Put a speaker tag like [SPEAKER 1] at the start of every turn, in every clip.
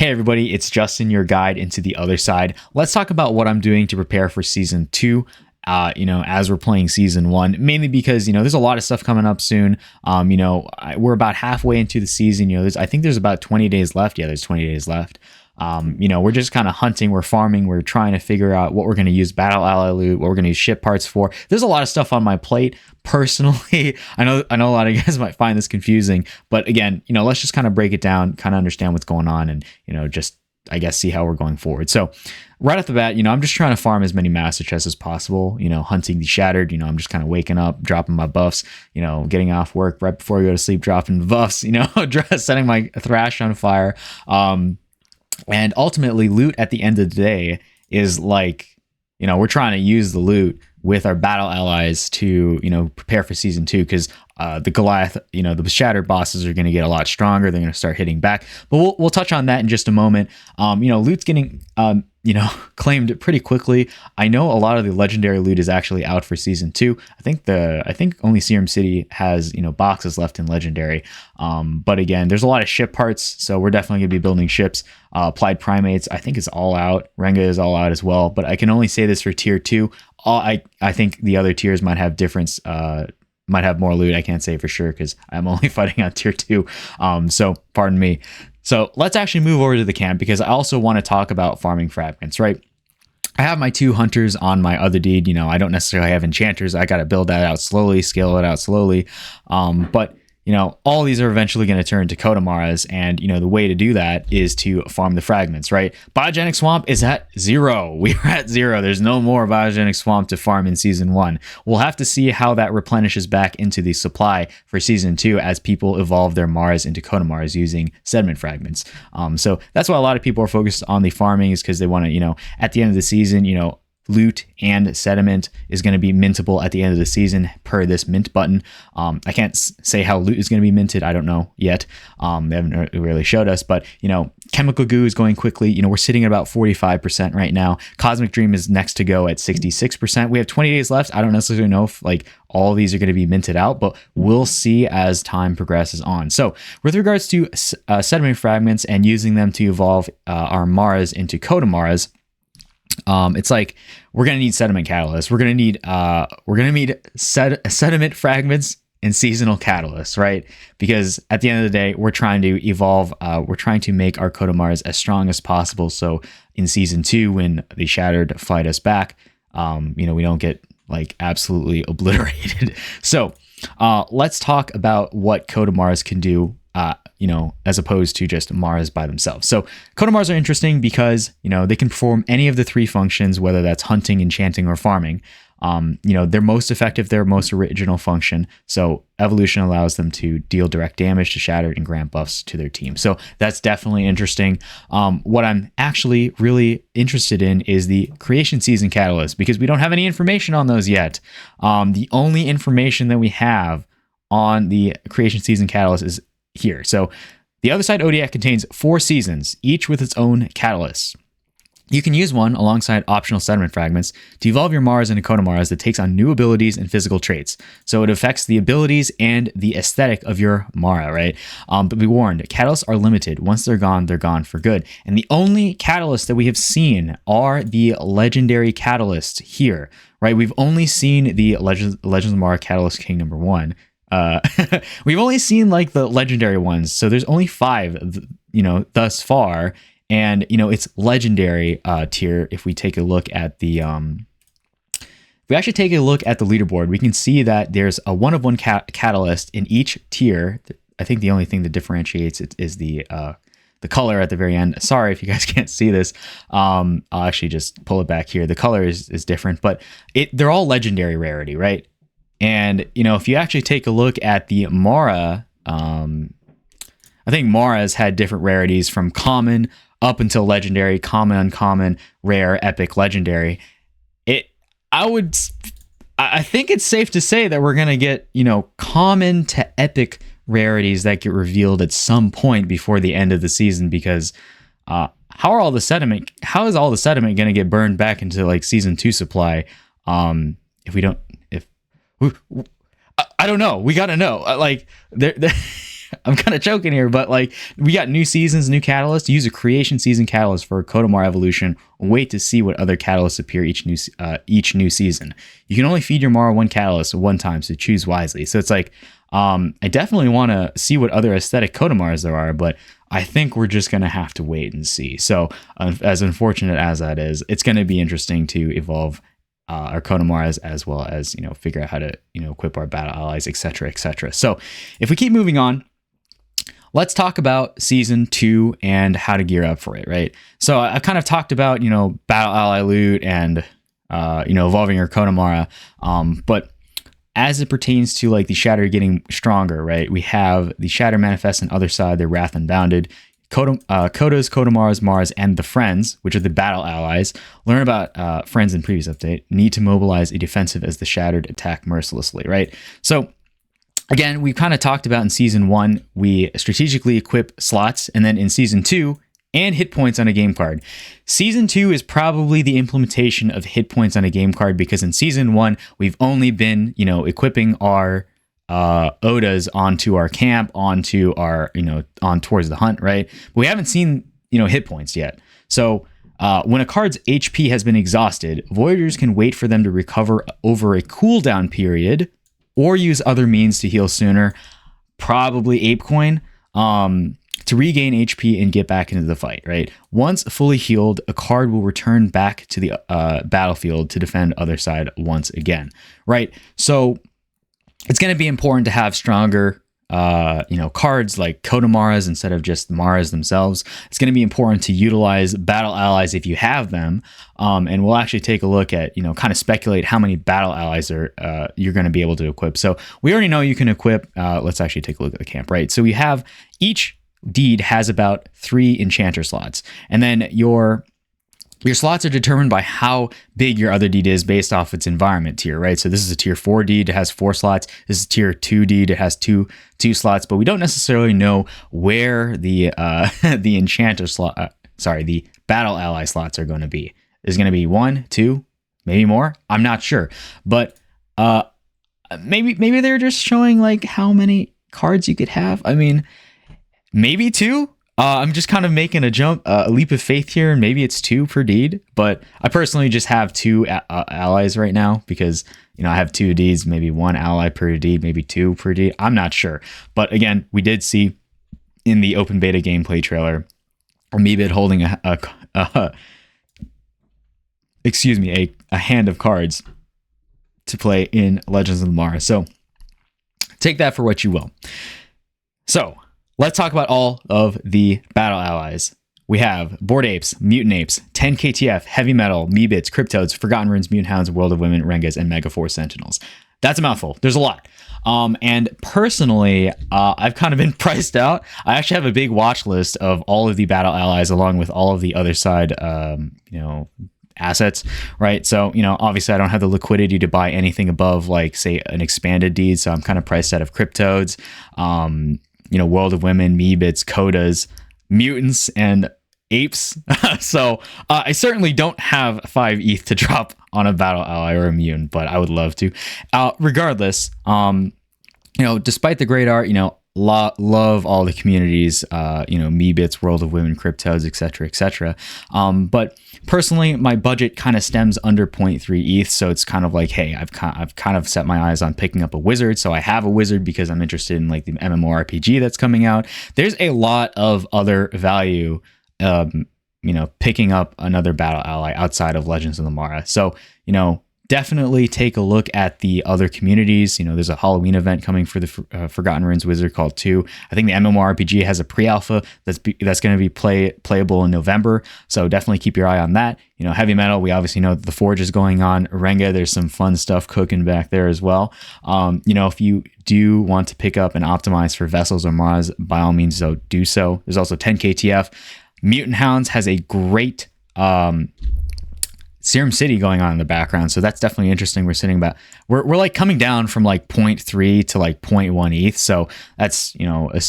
[SPEAKER 1] Hey everybody, it's Justin, your guide into the other side. Let's talk about what I'm doing to prepare for season 2. As we're playing season 1, mainly because, there's a lot of stuff coming up soon. We're about halfway into the season. I think there's about 20 days left. Yeah, there's 20 days left. We're just kind of hunting, we're farming, we're trying to figure out what we're going to use battle ally loot, what we're going to use ship parts for. There's a lot of stuff on my plate. Personally, I know a lot of you guys might find this confusing, but again, let's just kind of break it down, kind of understand what's going on, and just, I guess, see how we're going forward. So right off the bat, I'm just trying to farm as many master chests as possible, hunting the shattered. I'm just kind of waking up, dropping my buffs, getting off work right before I go to sleep, dropping the buffs, setting my thrash on fire. And ultimately, loot at the end of the day is like, we're trying to use the loot with our battle allies to, prepare for season 2, because the Goliath, the shattered bosses are going to get a lot stronger. They're going to start hitting back. But we'll touch on that in just a moment. Loot's getting claimed pretty quickly. I know a lot of the legendary loot is actually out for season 2. I think only Serum City has boxes left in legendary. But again, there's a lot of ship parts, so we're definitely gonna be building ships. Applied Primates, I think, is all out. Renga is all out as well. But I can only say this for tier 2. I think the other tiers might have difference. Might have more loot. I can't say for sure because I'm only fighting on tier 2. So pardon me. So let's actually move over to the camp, because I also want to talk about farming fragments, right? I have my 2 hunters on my other deed. I don't necessarily have enchanters. I got to build that out slowly, scale it out slowly. But all these are eventually going to turn to Kodamaras, and the way to do that is to farm the fragments, right? Biogenic Swamp is at 0. We are at 0. There's no more Biogenic Swamp to farm in season 1. We'll have to see how that replenishes back into the supply for season 2 as people evolve their Maras into Kodamaras using sediment fragments. So that's why a lot of people are focused on the farming, is because they want to, at the end of the season, loot and sediment is going to be mintable at the end of the season per this mint button. I can't say how loot is going to be minted. I don't know yet. They haven't really showed us, but chemical goo is going quickly. We're sitting at about 45% right now. Cosmic Dream is next to go at 66%. We have 20 days left. I don't necessarily know if all these are going to be minted out, but we'll see as time progresses on. So with regards to sediment fragments and using them to evolve our Maras into Kodamaras, it's like we're gonna need sediment catalysts. We're gonna need sediment fragments and seasonal catalysts, right? Because at the end of the day, we're trying to evolve. We're trying to make our Kodamaras as strong as possible. So in season 2, when the Shattered fight us back, we don't get absolutely obliterated. So let's talk about what Kodamaras can do. As opposed to just Maras by themselves. So Kodamaras are interesting because, they can perform any of the 3 functions, whether that's hunting, enchanting, or farming. They're most effective, their most original function. So evolution allows them to deal direct damage to Shattered and grant buffs to their team. So that's definitely interesting. What I'm actually really interested in is the creation season catalyst, because we don't have any information on those yet. The only information that we have on the creation season catalyst is here. So the Otherside ODX contains 4 seasons, each with its own catalysts. You can use one alongside optional sediment fragments to evolve your Maras into Kodamaras that takes on new abilities and physical traits. So it affects the abilities and the aesthetic of your Mara, right? But be warned, catalysts are limited. Once they're gone for good. And the only catalysts that we have seen are the legendary catalysts here, right? We've only seen the Legends of Mara Catalyst King number 1. We've only seen the legendary ones, so there's only 5 thus far, and it's legendary tier. If we take a look at the if we actually take a look at the leaderboard, we can see that there's a 1-of-1 catalyst in each tier. I think the only thing that differentiates it is the color at the very end. Sorry if you guys can't see this. I'll actually just pull it back here. The color is different, but they're all legendary rarity, right? And, if you actually take a look at the Mara, I think Mara's had different rarities from common up until legendary, common, uncommon, rare, epic, legendary. I think it's safe to say that we're going to get, common to epic rarities that get revealed at some point before the end of the season, because how is all the sediment going to get burned back into season 2 supply if we don't, I don't know. We got to know. I'm kind of choking here, but like we got new seasons, new catalysts. Use a creation season catalyst for Kodamara Evolution. Wait to see what other catalysts appear each new season. You can only feed your Mara one catalyst one time, so choose wisely. So it's like I definitely want to see what other aesthetic Kodamaras there are, but I think we're just gonna have to wait and see. So as unfortunate as that is, it's going to be interesting to evolve our Kodamaras, as well as, figure out how to, equip our battle allies, etc., etc. So if we keep moving on, let's talk about season 2 and how to gear up for it, right? So I kind of talked about, battle ally loot and, evolving your Kodamara. But as it pertains to like the Shatter getting stronger, right? We have the Shatter Manifest and Otherside, the Wrath Unbounded, Kodas, Kodamaras, Mars, and the Friends, which are the battle allies. Learn about Friends in previous update. Need to mobilize a defensive as the Shattered attack mercilessly, right? So again, we kind of talked about in season 1, we strategically equip slots, and then in season 2, and hit points on a game card. Season 2 is probably the implementation of hit points on a game card, because in season 1, we've only been, equipping our Odas onto our camp, onto our, on towards the hunt, right? But we haven't seen, hit points yet. So when a card's HP has been exhausted, Voyagers can wait for them to recover over a cooldown period, or use other means to heal sooner, probably Apecoin, to regain HP and get back into the fight, right? Once fully healed, a card will return back to the battlefield to defend Otherside once again, right? So it's going to be important to have stronger, cards like Kodamaras instead of just Maras themselves. It's going to be important to utilize battle allies if you have them. And we'll actually take a look at, kind of speculate how many battle allies are you're going to be able to equip. So we already know you can equip. Let's actually take a look at the camp, right? So we have each deed has about 3 enchanter slots, and then your slots are determined by how big your other deed is based off its environment tier, right? So this is a tier 4 deed, it has 4 slots. This is tier 2 deed, it has two slots, but we don't necessarily know where the the enchanter slot, the battle ally slots are going to be. Is going to be 1, 2, maybe more. I'm not sure, but maybe they're just showing like how many cards you could have. I mean, maybe 2. I'm just kind of making a leap of faith here, and maybe it's 2 per deed, but I personally just have 2 allies right now because, I have 2 deeds, maybe 1 ally per deed, maybe 2 per deed. I'm not sure. But again, we did see in the open beta gameplay trailer, Meebit holding a hand of cards to play in Legends of the Mara. So take that for what you will. So let's talk about all of the battle allies. We have Bored Apes, Mutant Apes, 10 KTF, Heavy Metal, Meebits, Cryptodes, Forgotten Runes, Mutant Hounds, World of Women, Rengas, and Mega Force Sentinels. That's a mouthful. There's a lot. And personally, I've kind of been priced out. I actually have a big watch list of all of the battle allies along with all of the other side, assets, right? So, obviously I don't have the liquidity to buy anything above like, say, an expanded deed. So I'm kind of priced out of Cryptodes, World of Women, Meebits, Kodas, Mutants, and Apes. So I certainly don't have 5 ETH to drop on a battle ally or a mutant, but I would love to. Regardless, despite the great art, love all the communities, Meebits, World of Women, Cryptodes, etc., etc. But personally, my budget kind of stems under 0.3 ETH, so it's kind of like, hey, I've kind of set my eyes on picking up a wizard. So I have a wizard because I'm interested in like the MMORPG that's coming out. There's a lot of other value, picking up another battle ally outside of Legends of the Mara. So, definitely take a look at the other communities. There's a Halloween event coming for the Forgotten Runes Wizard called 2. I think the MMORPG has a pre-alpha that's going to be playable in November. So definitely keep your eye on that. Heavy Metal, we obviously know that the Forge is going on. Renga, there's some fun stuff cooking back there as well. If you do want to pick up and optimize for Vessels or Mars, by all means, do so. There's also 10 KTF. Mutant Hounds has a great Serum City going on in the background. So that's definitely interesting. We're like coming down from like 0.3 to like 0.1 ETH. So that's,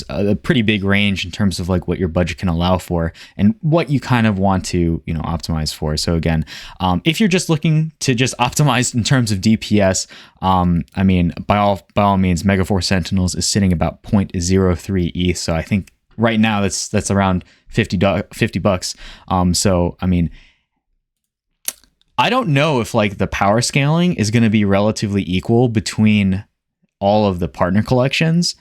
[SPEAKER 1] a pretty big range in terms of like what your budget can allow for and what you kind of want to, optimize for. So again, if you're just looking to just optimize in terms of DPS, I mean, by all means, Megaforce Sentinels is sitting about 0.03 ETH. So I think right now that's around $50. So, I mean, I don't know if like the power scaling is going to be relatively equal between all of the partner collections,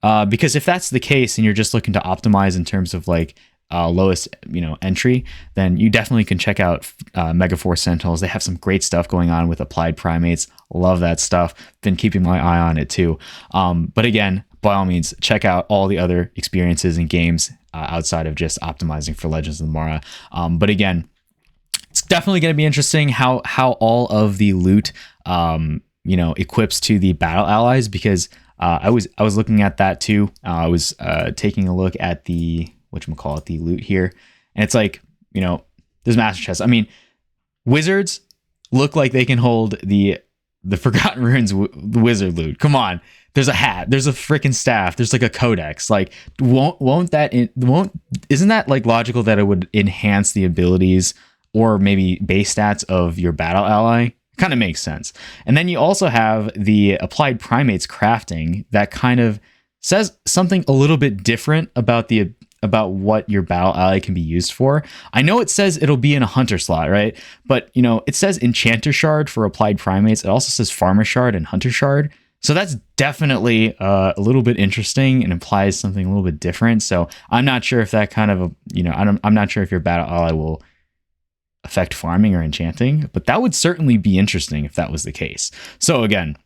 [SPEAKER 1] because if that's the case and you're just looking to optimize in terms of like lowest entry, then you definitely can check out Megaforce Sentinels. They have some great stuff going on with applied primates. Love that stuff. Been keeping my eye on it too. But again, by all means, check out all the other experiences and games outside of just optimizing for Legends of the Mara. But again, it's definitely going to be interesting how all of the loot, equips to the battle allies, because I was looking at that too. I was taking a look at the the loot here, and it's like, there's master chests. I mean, wizards look like they can hold the Forgotten Runes wizard loot. Come on. There's a hat, there's a freaking staff, there's like a codex. Like, isn't that like logical that it would enhance the abilities or maybe base stats of your battle ally? Kind of makes sense. And then you also have the applied primates crafting that kind of says something a little bit different about what your battle ally can be used for. I know it says it'll be in a hunter slot, right? But it says enchanter shard for applied primates. It also says farmer shard and hunter shard. So that's definitely a little bit interesting and implies something a little bit different. So I'm not sure if that kind of I'm not sure if your battle ally will affect farming or enchanting, but that would certainly be interesting if that was the case. So again,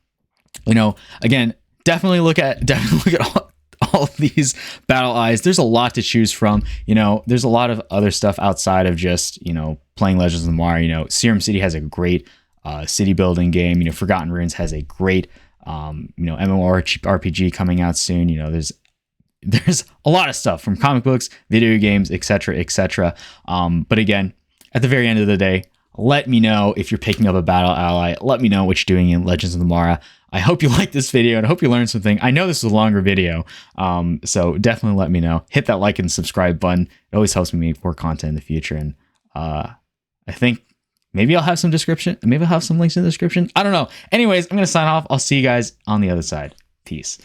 [SPEAKER 1] definitely look at all of these battle eyes. There's a lot to choose from. There's a lot of other stuff outside of just playing Legends of the Mara. Serum City has a great city building game. Forgotten Runes has a great MMORPG coming out soon. There's a lot of stuff from comic books, video games, etc. But again, at the very end of the day, let me know if you're picking up a battle ally. Let me know what you're doing in Legends of the Mara. I hope you liked this video and I hope you learned something. I know this is a longer video, so definitely let me know. Hit that like and subscribe button. It always helps me make more content in the future. And I think maybe I'll have some description. Maybe I'll have some links in the description. I don't know. Anyways, I'm going to sign off. I'll see you guys on the other side. Peace.